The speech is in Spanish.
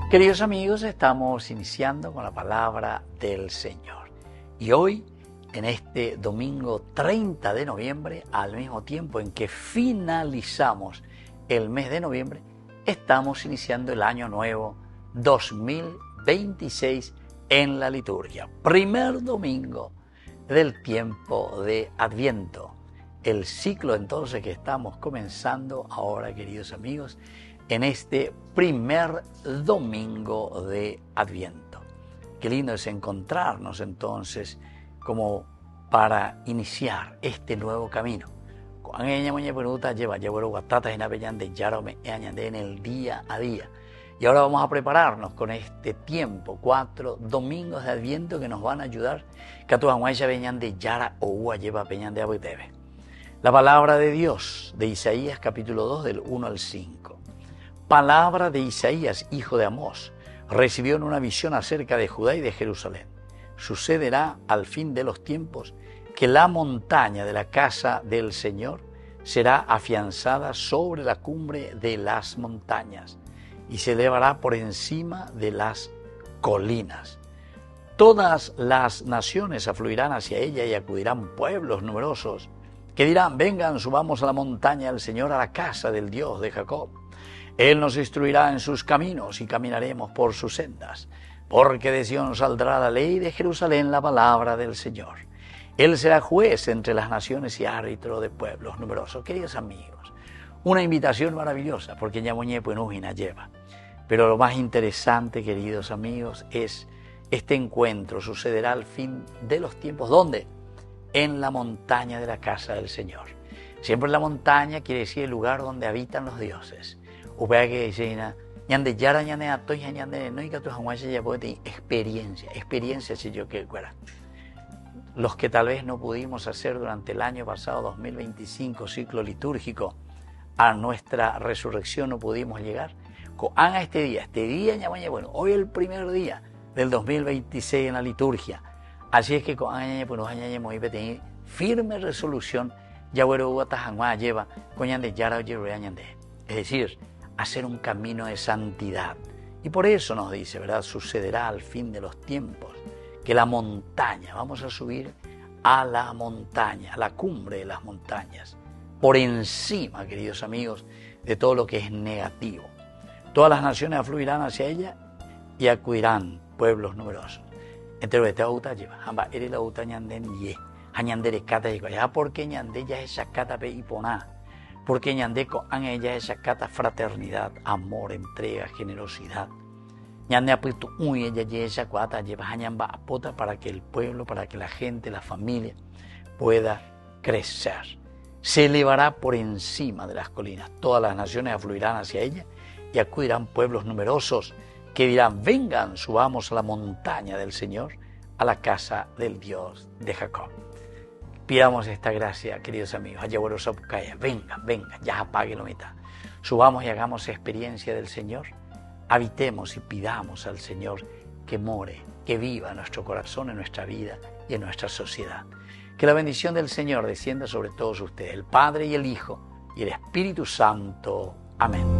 Queridos amigos, estamos iniciando con la palabra del Señor. Y hoy, en este domingo 30 de noviembre, al mismo tiempo en que finalizamos el mes de noviembre, estamos iniciando el año nuevo 2026 en la liturgia. Primer domingo del tiempo de Adviento. El ciclo entonces que estamos comenzando ahora, queridos amigos, en este primer domingo de Adviento. Qué lindo es encontrarnos entonces como para iniciar este nuevo camino. En el día a día. Y ahora vamos a prepararnos con este tiempo, 4 domingos de Adviento que nos van a ayudar. La palabra de Dios de Isaías capítulo 2 del 1 al 5. Palabra de Isaías, hijo de Amós, recibió en una visión acerca de Judá y de Jerusalén. Sucederá al fin de los tiempos que la montaña de la casa del Señor será afianzada sobre la cumbre de las montañas y se elevará por encima de las colinas. Todas las naciones afluirán hacia ella y acudirán pueblos numerosos que dirán: vengan, subamos a la montaña del Señor, a la casa del Dios de Jacob. Él nos instruirá en sus caminos y caminaremos por sus sendas, porque de Sión saldrá la ley, de Jerusalén la palabra del Señor. Él será juez entre las naciones y árbitro de pueblos numerosos. Queridos amigos, una invitación maravillosa, porque Ñamoñé Puenújina lleva. Pero lo más interesante, queridos amigos, es este encuentro. Sucederá al fin de los tiempos. ¿Dónde? En la montaña de la casa del Señor. Siempre la montaña quiere decir el lugar donde habitan los dioses. Experiencia si yo que fuera. Los que tal vez no pudimos hacer durante el año pasado, 2025, ciclo litúrgico, a nuestra resurrección no pudimos llegar. A este día, bueno, hoy el primer día del 2026 en la liturgia. Así es que firme resolución, es decir, hacer un camino de santidad. Y por eso nos dice, ¿verdad? Sucederá al fin de los tiempos que la montaña, vamos a subir a la montaña, a la cumbre de las montañas, por encima, queridos amigos, de todo lo que es negativo. Todas las naciones afluirán hacia ella y acudirán pueblos numerosos. Entre los esta lleva, hamba ere la uta ñanden ye, hañandere cata y ya porque ñande ya es cata pe y poná. Porque ñandeco han ella esa cata fraternidad, amor, entrega, generosidad. Ñande apuesto uy ella esa cuata lleva hañamba apota para que el pueblo, para que la gente, la familia pueda crecer. Se elevará por encima de las colinas. Todas las naciones afluirán hacia ella y acudirán pueblos numerosos que dirán: vengan, subamos a la montaña del Señor, a la casa del Dios de Jacob. Pidamos esta gracia, queridos amigos. Vengan, ya apáguelo mitad. Subamos y hagamos experiencia del Señor. Habitemos y pidamos al Señor que more, que viva en nuestro corazón, en nuestra vida y en nuestra sociedad. Que la bendición del Señor descienda sobre todos ustedes, el Padre y el Hijo y el Espíritu Santo. Amén.